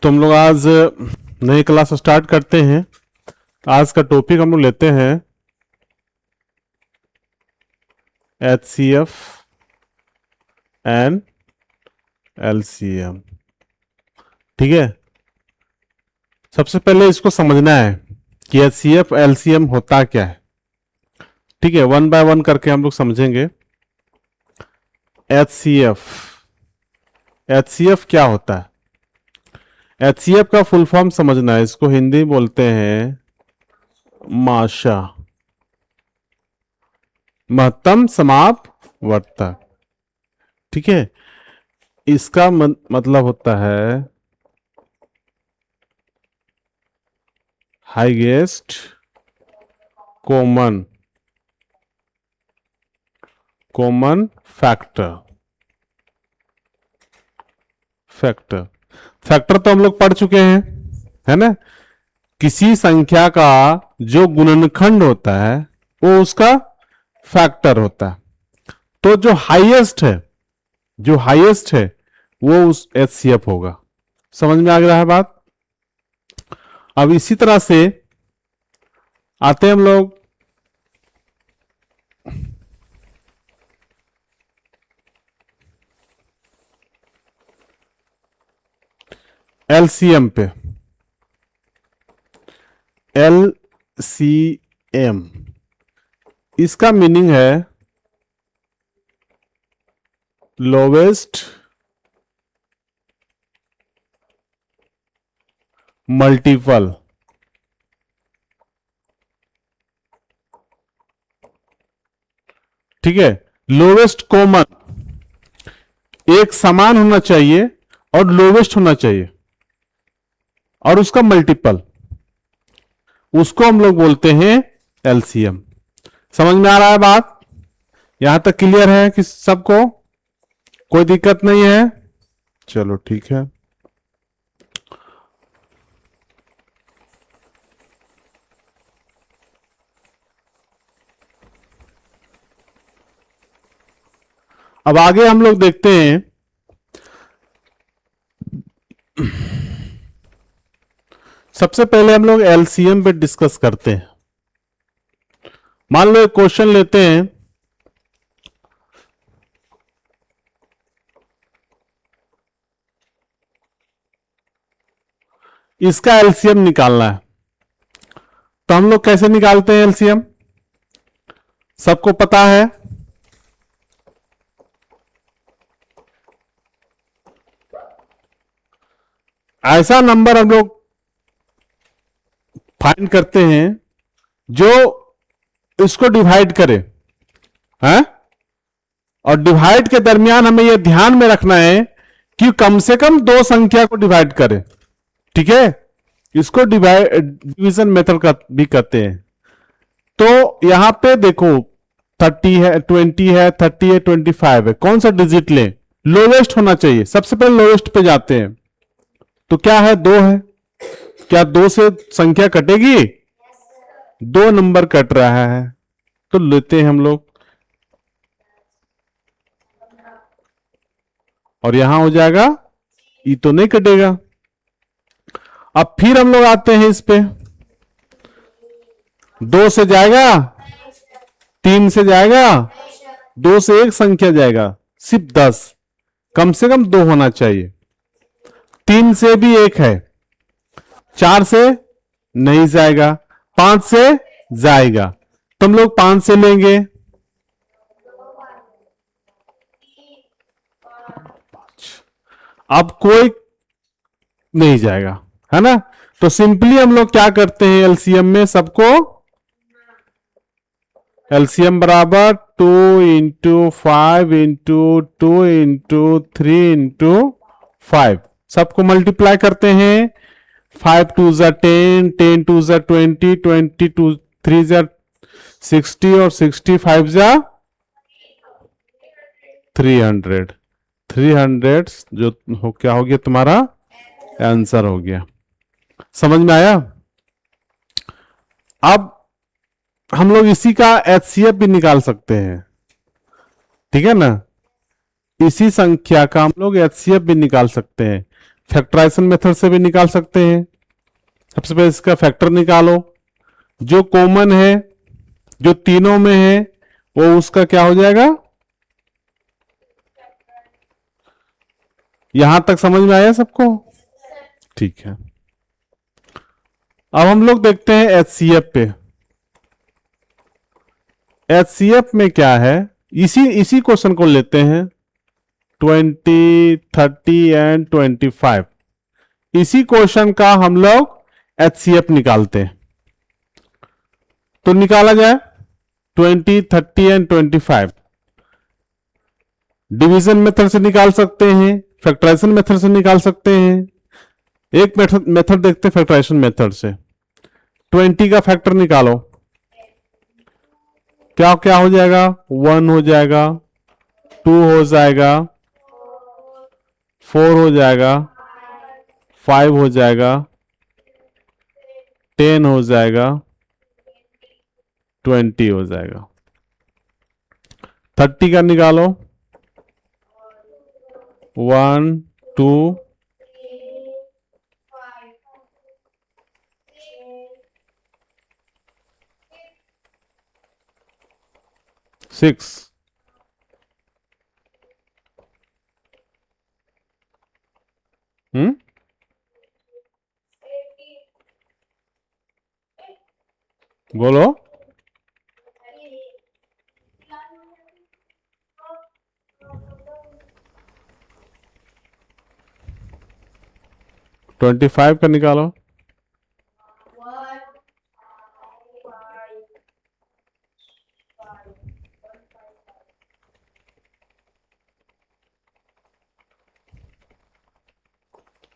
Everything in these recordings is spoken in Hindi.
तो हम लोग आज नई क्लास स्टार्ट करते हैं। आज का टॉपिक हम लोग लेते हैं HCF एंड LCM। ठीक है, सबसे पहले इसको समझना है कि HCF LCM होता क्या है। ठीक है, वन बाय वन करके हम लोग समझेंगे। HCF क्या होता है? HCF का फुल फॉर्म समझना है। इसको हिंदी बोलते हैं माशा, महत्तम समापवर्तक। ठीक है, इसका मतलब होता है हाईएस्ट कॉमन फैक्टर। फैक्टर तो हम लोग पढ़ चुके हैं, है ना। किसी संख्या का जो गुणनखंड होता है वो उसका फैक्टर होता है। तो जो हाईएस्ट है वो उस HCF होगा। समझ में आ गया है बात। अब इसी तरह से आते हैं हम लोग LCM पे। LCM इसका मीनिंग है लोवेस्ट मल्टीपल। ठीक है, लोवेस्ट कॉमन, एक समान होना चाहिए और लोवेस्ट होना चाहिए और उसका मल्टीपल, उसको हम लोग बोलते हैं LCM। समझ में आ रहा है बात? यहां तक क्लियर है कि सबको कोई दिक्कत नहीं है? चलो ठीक है। अब आगे हम लोग देखते हैं सबसे पहले हम लोग LCM पे डिस्कस करते हैं। मान लो एक क्वेश्चन लेते हैं, इसका LCM निकालना है। तो हम लोग कैसे निकालते हैं LCM? सबको पता है, ऐसा नंबर हम लोग फाइंड करते हैं जो इसको डिवाइड करे, है? और डिवाइड के दरमियान हमें यह ध्यान में रखना है कि कम से कम दो संख्या को डिवाइड करे। ठीक है, इसको डिवीजन मेथड का भी कहते हैं। तो यहां पे देखो 30 है, 20 है, 30 है, 25 है। कौन सा डिजिट लें? लोवेस्ट होना चाहिए। सबसे पहले लोवेस्ट पे जाते हैं। तो क्या है? 2 है। क्या 2 से संख्या कटेगी? 2 नंबर कट रहा है, तो लेते हैं हम लोग, और यहां हो जाएगा, ये तो नहीं कटेगा। अब फिर हम लोग आते हैं इस पे, 2 से जाएगा, 3 से जाएगा, 2 से एक संख्या जाएगा, सिर्फ 10। कम से कम 2 होना चाहिए। 3 से भी एक है, 4 से नहीं जाएगा, 5 से जाएगा, तो हम लोग 5 से लेंगे। अब कोई नहीं जाएगा, है ना। तो सिंपली हम लोग क्या करते हैं LCM में, सबको LCM बराबर 2 इंटू 5 इंटू 2 इंटू 3 इंटू 5, सबको मल्टीप्लाई करते हैं। 5 2 ज़ा 10, 10 2 ज़ा 20, 20 2 3 ज़ा 60 और 60 5 ज़ा 300। 300 जो हो क्या हो गया तुम्हारा आंसर हो गया। समझ में आया? अब हम लोग इसी का HCF भी निकाल सकते हैं। ठीक है ना, इसी संख्या का हम लोग HCF भी निकाल सकते हैं। फैक्टराइजेशन मेथड से भी निकाल सकते हैं। सबसे पहले इसका फैक्टर निकालो, जो कॉमन है, जो तीनों में है, वो उसका क्या हो जाएगा। यहां तक समझ में आया सबको? ठीक है। अब हम लोग देखते हैं एचसीएफ पे। एचसीएफ में क्या है, इसी इसी क्वेश्चन को लेते हैं, 20, 30 एंड 25। इसी क्वेश्चन का हम लोग एचसीएफ निकालते हैं। तो निकाला जाए 20, 30 एंड 25। डिवीजन मेथड से निकाल सकते हैं, फैक्टराइजेशन मेथड से निकाल सकते हैं। एक मेथड देखते हैं फैक्टराइजेशन मेथड से। 20 का फैक्टर निकालो, क्या क्या हो जाएगा, 1 हो जाएगा, 2 हो जाएगा, 4 हो जाएगा, 5 हो जाएगा, 10 हो जाएगा, 20 हो जाएगा। 30 का निकालो, 1, 2, 6। बोलो। ट्वेंटी फाइव का निकालो,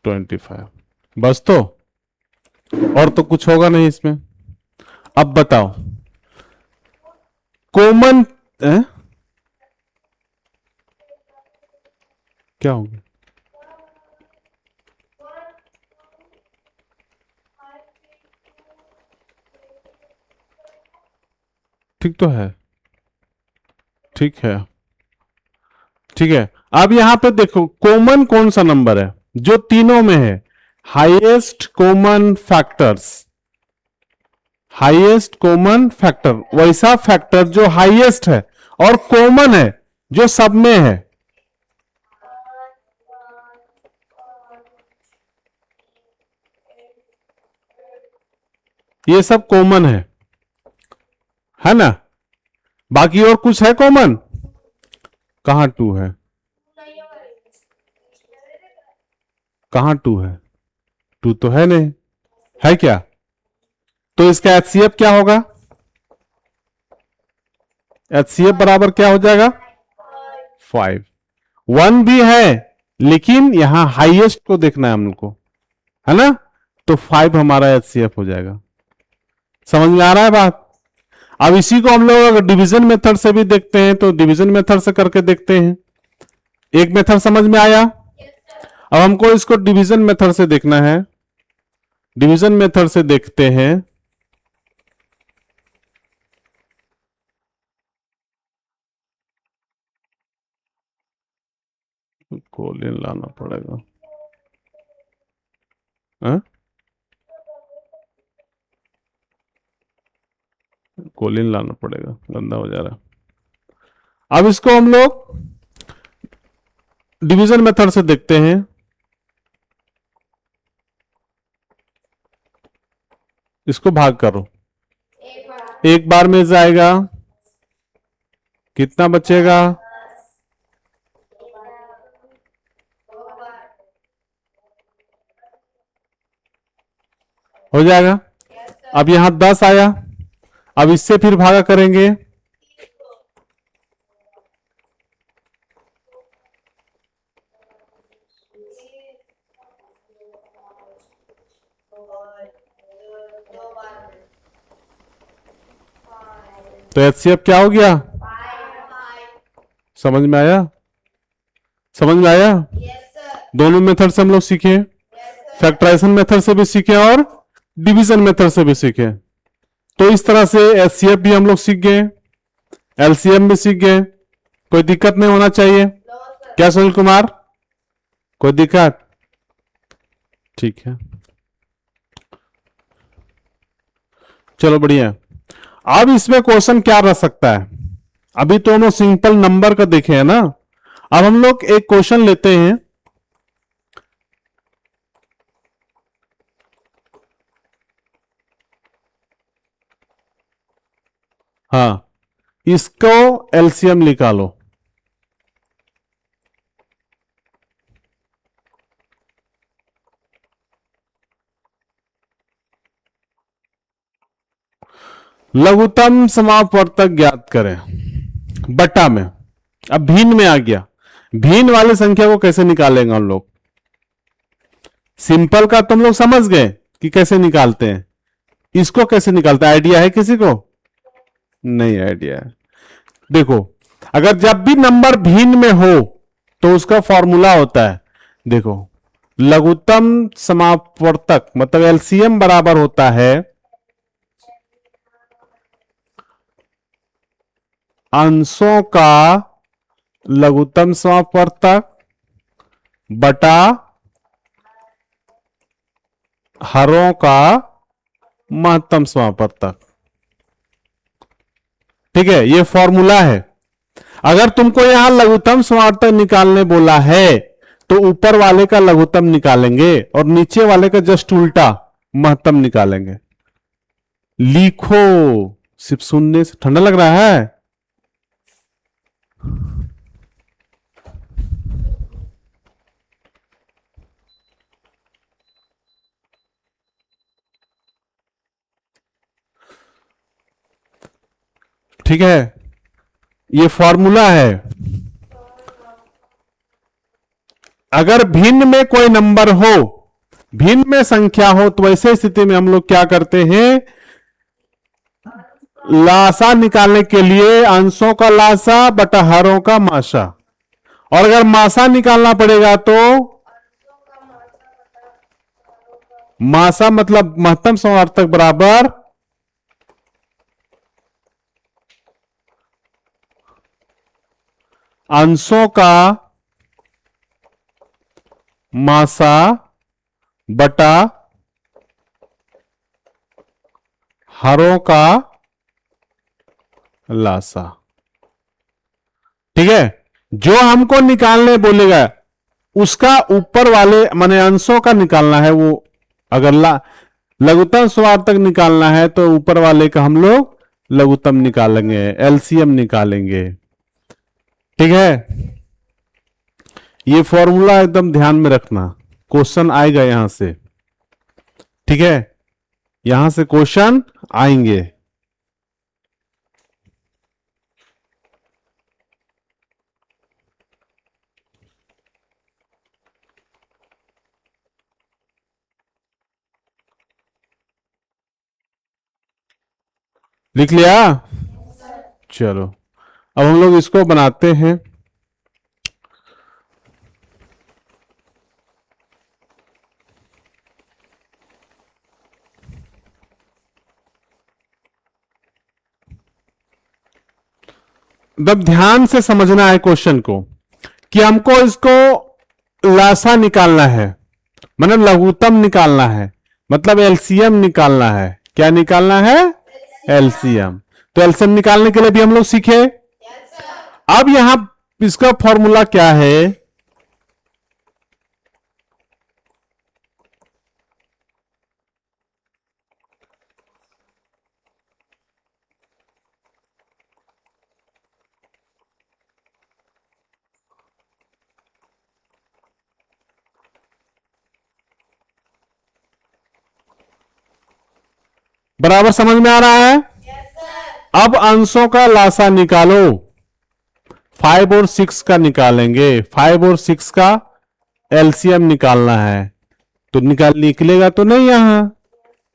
ट्वेंटी फाइव। बस तो, और तो कुछ होगा नहीं इसमें। अब बताओ कॉमन क्या होगा। ठीक तो है, ठीक है, ठीक है। अब यहां पे देखो कॉमन कौन सा नंबर है, जो तीनों में है, highest common factors, highest common factor, वैसा फैक्टर जो हाईएस्ट है और कॉमन है, जो सब में है। ये सब कॉमन है ना। बाकी और कुछ है कॉमन, कहां 2 है, कहां 2 है, 2 तो है नहीं, है क्या। तो इसका एचसीएफ क्या होगा, एचसीएफ बराबर क्या हो जाएगा, 5। 1 भी है लेकिन यहां हाईएस्ट को देखना है हम लोग को, है ना। तो 5 हमारा एचसीएफ हो जाएगा। समझ में आ रहा है बात। अब इसी को हम लोग अगर डिवीजन मेथड से भी देखते हैं तो डिवीजन मेथड से करके देखते हैं। एक मेथड समझ में आया। अब हमको इसको डिवीजन मेथड से देखना है। डिवीजन मेथड से देखते हैं। कोलिन लाना पड़ेगा, कोलिन लाना पड़ेगा, गंदा हो जा रहा है। अब इसको हम लोग डिवीजन मेथड से देखते हैं। इसको भाग करो, एक बार में जाएगा, कितना बचेगा, हो जाएगा। अब यहां 10 आया, अब इससे फिर भागा करेंगे, तो एचसीएफ क्या हो गया, समझ में आया, समझ में आया। दोनों मेथड से हम लोग सीखे, फैक्टराइजेशन मेथड से भी सीखे और डिवीजन मेथड से भी सीखे। तो इस तरह से एचसीएफ भी हम लोग सीख गए, एलसीएम भी सीख गए। कोई दिक्कत नहीं होना चाहिए, क्या सुनील कुमार, कोई दिक्कत। ठीक है, चलो बढ़िया। अब इसमें क्वेश्चन क्या रह सकता है? अभी तो हम लोग सिंपल नंबर का देखे हैं ना, अब हम लोग एक क्वेश्चन लेते हैं। हाँ, इसको एलसीएम निकालो। लघुत्तम समापवर्तक ज्ञात करें बटा में। अब भिन्न में आ गया, भिन्न वाली संख्या को कैसे निकालेंगे हम लोग? सिंपल का तुम लोग समझ गए कि कैसे निकालते हैं, इसको कैसे निकालते हैं आइडिया है किसी को? नहीं आइडिया है। देखो, अगर जब भी नंबर भिन्न में हो तो उसका फॉर्मूला होता है, देखो, लघुत्तम समापवर्तक मतलब एलसीएम बराबर होता है अंशों का लघुत्तम समापवर्तक बटा हरों का महत्तम समापवर्तक। ठीक है, ये फॉर्मूला है। अगर तुमको यहां लघुत्तम समापवर्तक निकालने बोला है तो ऊपर वाले का लघुत्तम निकालेंगे और नीचे वाले का जस्ट उल्टा महत्तम निकालेंगे। लिखो, सिर्फ सुनने से ठंडा लग रहा है? ठीक है, ये फॉर्मूला है। अगर भिन्न में कोई नंबर हो, भिन्न में संख्या हो, तो वैसे स्थिति में हम लोग क्या करते हैं? लासा निकालने के लिए अंशों का लासा बटा हरों का मासा, और अगर मासा निकालना पड़ेगा तो मासा मतलब महत्तम समापवर्तक बराबर अंशों का मासा बटा हरों का लासा। ठीक है, जो हमको निकालने बोलेगा उसका ऊपर वाले माने अंशों का निकालना है। वो अगर लघुत्तम समापवर्तक निकालना है तो ऊपर वाले का हम लोग लघुत्तम निकालेंगे, एलसीएम निकालेंगे। ठीक है, ये फॉर्मूला एकदम ध्यान में रखना, क्वेश्चन आएगा यहां से। ठीक है, यहां से क्वेश्चन आएंगे। लिख लिया? चलो, अब हम लोग इसको बनाते हैं। अब ध्यान से समझना है क्वेश्चन को कि हमको इसको लासा निकालना है, मतलब लघुत्तम निकालना है, मतलब एलसीएम निकालना है। क्या निकालना है? एलसीएम। तो एलसीएम निकालने के लिए भी हम लोग सीखे। अब यहां इसका फॉर्मूला क्या है? बराबर समझ में आ रहा है? अब अंशों का लासा निकालो। 5 और 6 का निकालेंगे, 5 और 6 का एलसीएम निकालना है। तो निकलेगा तो नहीं यहां,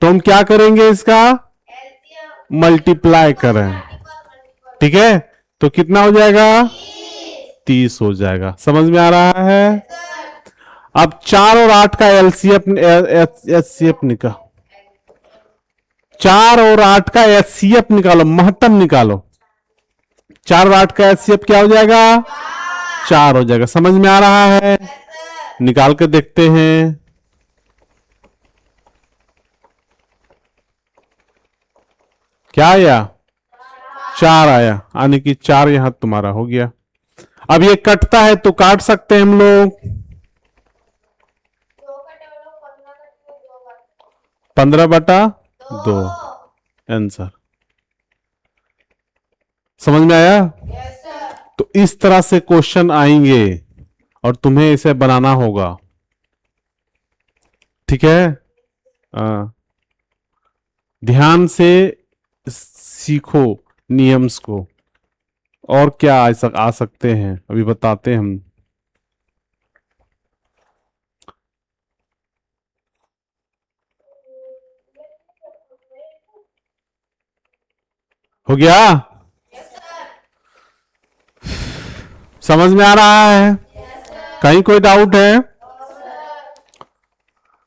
तो हम क्या करेंगे? इसका मल्टीप्लाई करें। ठीक है, तो कितना हो जाएगा? 30 हो जाएगा। समझ में आ रहा है? अब 4 और 8 का एचसीएफ निकाल, 4 और 8 का एचसीएफ निकालो, महत्तम निकालो। 4 और 8 का एचसीएफ क्या हो जाएगा? 4 हो जाएगा। समझ में आ रहा है? निकाल के देखते हैं। क्या आया? 4 आया, यानी कि 4 यहां तुम्हारा हो गया। अब ये कटता है तो काट सकते हैं हम लोग। 15/2 आंसर। समझ में आया? तो इस तरह से क्वेश्चन आएंगे और तुम्हें इसे बनाना होगा। ठीक है? ध्यान से सीखो नियम्स को। और क्या आ सकते हैं अभी बताते हैं हम। हो गया? समझ में आ रहा है? कहीं कोई डाउट है?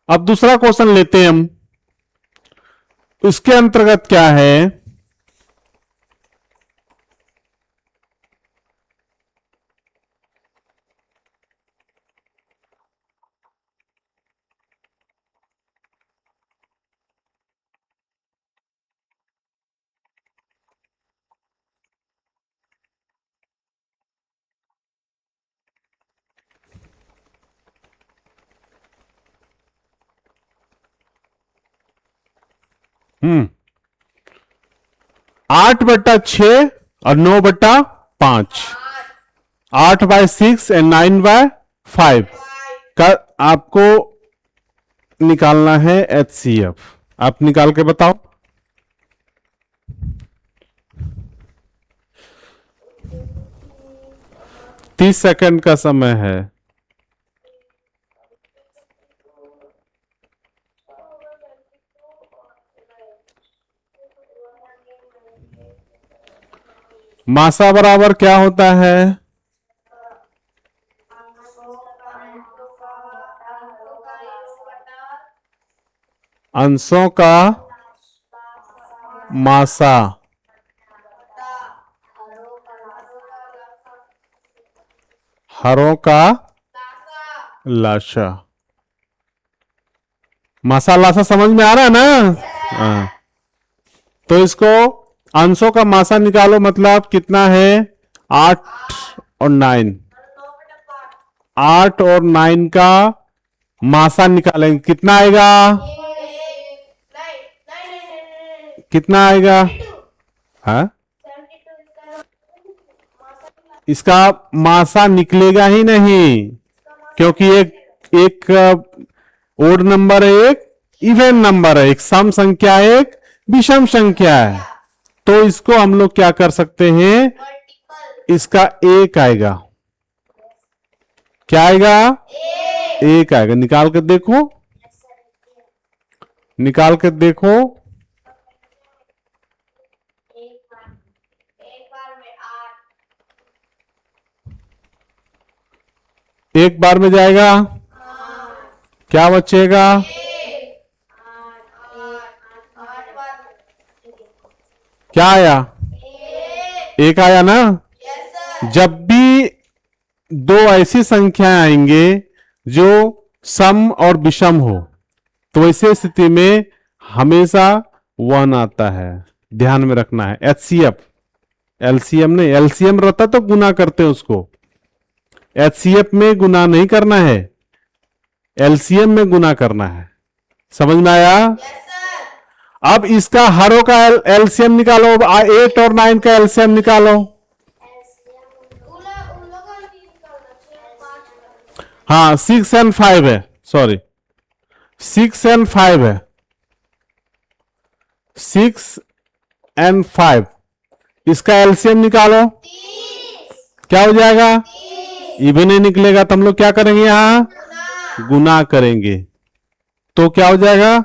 अब दूसरा क्वेश्चन लेते हैं हम। इसके अंतर्गत क्या है? हम्म 8/6 और 9/5, 8/6 एंड 9/5 का आपको निकालना है HCF। आप निकाल के बताओ। 30 सेकंड का समय है। मासा बराबर क्या होता है? अंशों का मासा हरों का लाशा। मासा लाशा समझ में आ रहा है ना? हाँ। तो इसको अंशों का मासा निकालो, मतलब कितना है? 8 और 9। 8 और 9 का मासा निकालेंगे, कितना आएगा? कितना आएगा? हाँ, इसका मासा निकलेगा ही नहीं, क्योंकि एक एक ओड नंबर है, एक इवन नंबर है, एक सम संख्या है, एक विषम संख्या है। तो इसको हम लोग क्या कर सकते हैं? इसका एक आएगा। क्या आएगा? एक आएगा। निकाल कर देखो, निकाल कर देखो। एक बार में जाएगा, क्या बचेगा? क्या आया? एक आया ना? जब भी दो ऐसी संख्याएं आएंगे जो सम और विषम हो, तो ऐसे स्थिति में हमेशा 1 आता है। ध्यान में रखना है। HCF, LCM नहीं। LCM रहता तो गुना करते हैं उसको, HCF में गुना नहीं करना है, LCM में गुना करना है। समझ में आया? अब इसका हरों का LCM निकालो। 8 और 9 का LCM निकालो। हाँ, 6 एंड 5 है, सॉरी 6 एंड 5 है। 6 एंड 5, इसका एलसीएम निकालो। क्या हो जाएगा? इवन नहीं निकलेगा तो हम लोग क्या करेंगे? यहां गुना करेंगे, तो क्या हो जाएगा?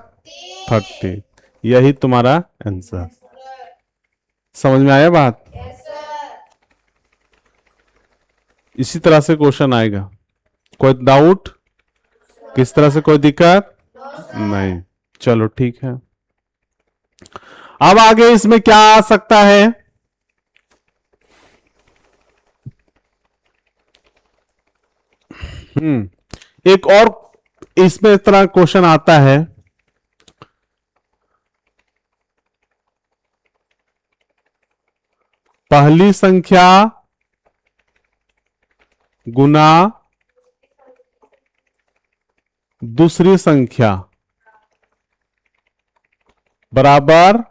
30। यही तुम्हारा आंसर। समझ में आया बात? इसी तरह से क्वेश्चन आएगा। कोई डाउट? किस तरह से कोई दिक्कत? नहीं। चलो ठीक है। अब आगे इसमें क्या आ सकता है? एक और इसमें इस तरह क्वेश्चन आता है। पहली संख्या गुना दूसरी संख्या बराबर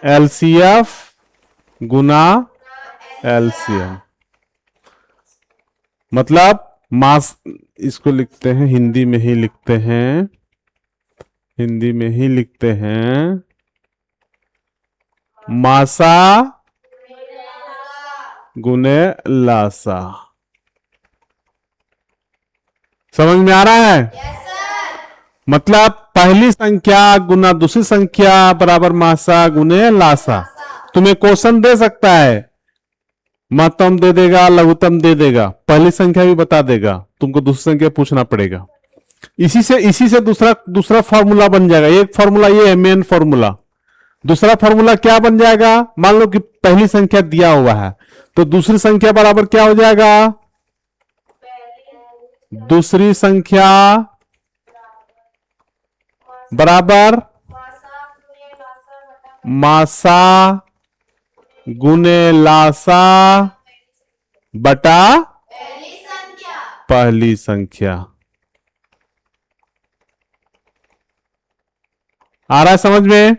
एलसीएफ गुना एलसीएम। मतलब मास, इसको लिखते हैं हिंदी में ही लिखते हैं, हिंदी में ही लिखते हैं, मासा गुने लासा। समझ में आ रहा है? मतलब पहली संख्या गुना दूसरी संख्या बराबर मासा गुने लासा। तुम्हें क्वेश्चन दे सकता है, महत्तम दे देगा, लघुत्तम दे देगा, पहली संख्या भी बता देगा, तुमको दूसरी संख्या पूछना पड़ेगा। इसी से दूसरा फॉर्मूला बन जाएगा। एक फॉर्मूला ये है मेन फॉर्मूला। दूसरा फॉर्मूला क्या बन जाएगा? मान लो कि पहली संख्या दिया हुआ है, तो दूसरी संख्या बराबर क्या हो जाएगा? दूसरी संख्या बराबर मासा गुने लासा बटा पहली संख्या। आ रहा है समझ में?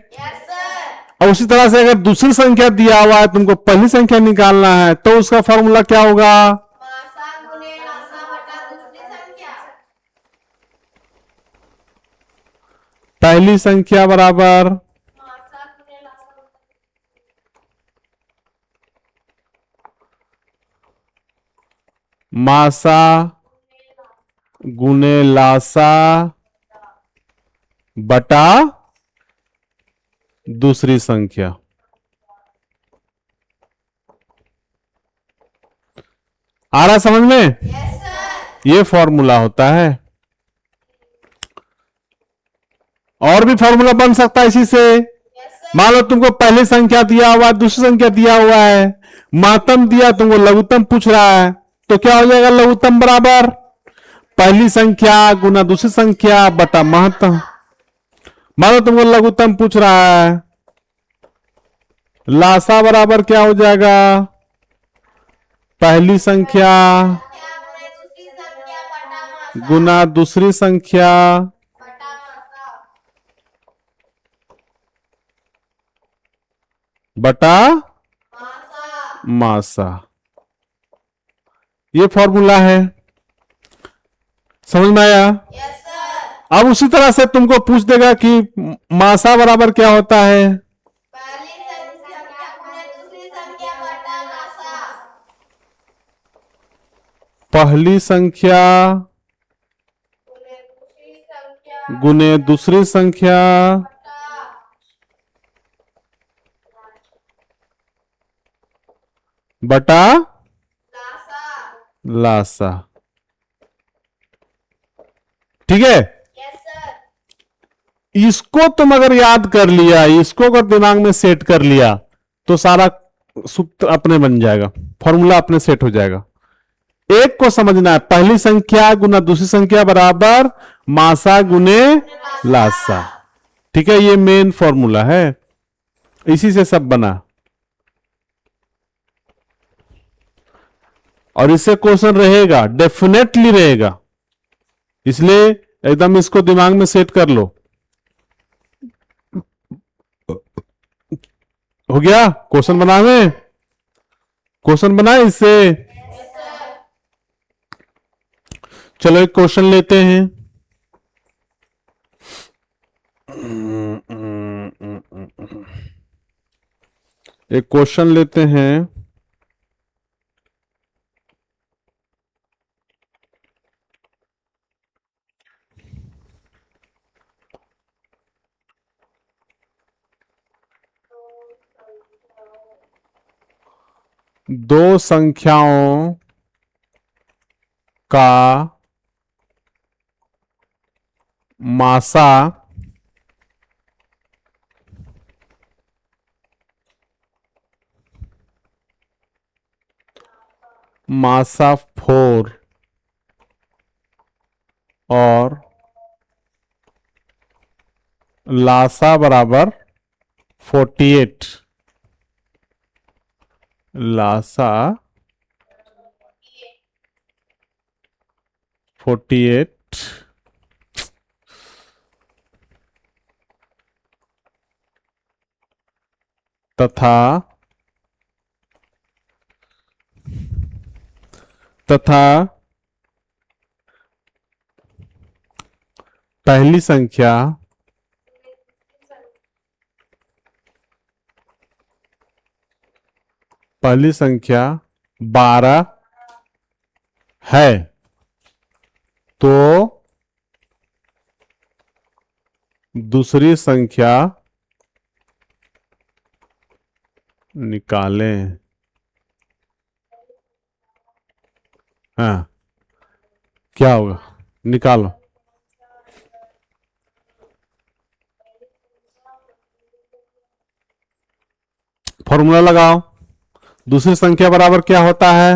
और उसी तरह से अगर दूसरी संख्या दिया हुआ है, तुमको पहली संख्या निकालना है, तो उसका फॉर्मूला क्या होगा? पहली संख्या बराबर मासा गुने लासा बटा दूसरी संख्या। आ रहा समझ में? ये फॉर्मूला होता है। और भी फॉर्मूला बन सकता है इसी से। मान लो तुमको पहली संख्या दिया हुआ है, दूसरी संख्या दिया हुआ है, महत्तम दिया, तुमको लघुत्तम पूछ रहा है, तो क्या हो जाएगा? लघुत्तम बराबर पहली संख्या गुना दूसरी संख्या बटा महत्तम। मान लो तुमको लघुत्तम पूछ रहा है, लासा बराबर क्या हो जाएगा? पहली संख्या गुना दूसरी संख्या बटा मासा। ये फॉर्मूला है। समझ में आया? अब उसी तरह से तुमको पूछ देगा कि मासा बराबर क्या होता है? पहली संख्या गुने दूसरी संख्या बटा लासा। ठीक है? इसको तुम अगर याद कर लिया, इसको अगर दिमाग में सेट कर लिया, तो सारा सूत्र अपने बन जाएगा, फॉर्मूला अपने सेट हो जाएगा। एक को समझना है, पहली संख्या गुना दूसरी संख्या बराबर मासा गुने लासा। ठीक है? ये मेन फॉर्मूला है, इसी से सब बना। और इससे क्वेश्चन रहेगा, डेफिनेटली रहेगा, इसलिए एकदम इसको दिमाग में सेट कर लो। हो गया? क्वेश्चन बनावे, क्वेश्चन बनाए इससे। चलो एक क्वेश्चन लेते हैं। एक क्वेश्चन लेते हैं। दो संख्याओं का मासा मासा 4 और लासा बराबर 48 लासा 48 तथा तथा पहली संख्या पहली संख्या 12 है तो दूसरी संख्या निकालें। हाँ, क्या होगा? निकालो। फॉर्मूला लगाओ। दूसरी संख्या बराबर क्या होता है?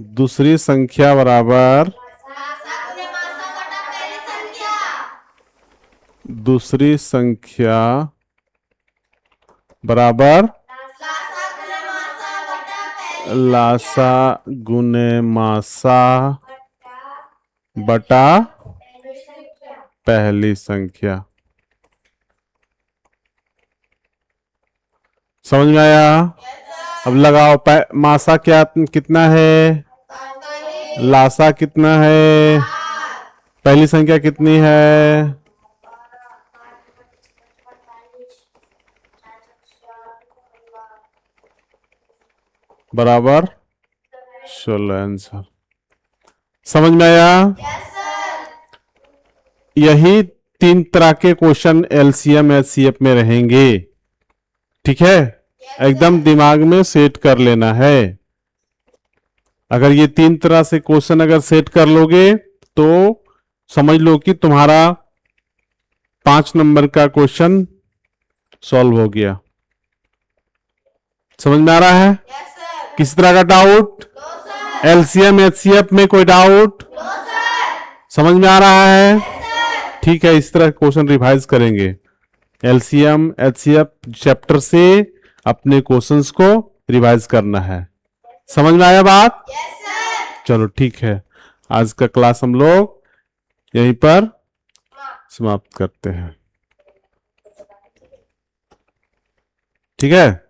दूसरी संख्या बराबर दूसरी संख्या बराबर लासा गुने मासा बटा पहली संख्या। समझ में आया? अब लगाओ। मासा क्या कितना है? लासा कितना है? पहली संख्या कितनी है? बराबर 16। आंसर समझ में आया? यही 3 तरह के क्वेश्चन एलसीएम एचसीएफ में रहेंगे। ठीक है, एकदम दिमाग में सेट कर लेना है। अगर ये 3 तरह से क्वेश्चन अगर सेट कर लोगे तो समझ लो कि तुम्हारा 5 नंबर का क्वेश्चन सॉल्व हो गया। समझ में आ रहा है? किसी तरह का डाउट? एलसीएम एचसीएफ में कोई डाउट? समझ में आ रहा है? ठीक है, इस तरह क्वेश्चन रिवाइज करेंगे। एलसीएम एचसीएफ चैप्टर से अपने क्वेश्चंस को रिवाइज करना है। समझ में आया बात? चलो ठीक है, आज का क्लास हम लोग यहीं पर समाप्त करते हैं। ठीक है।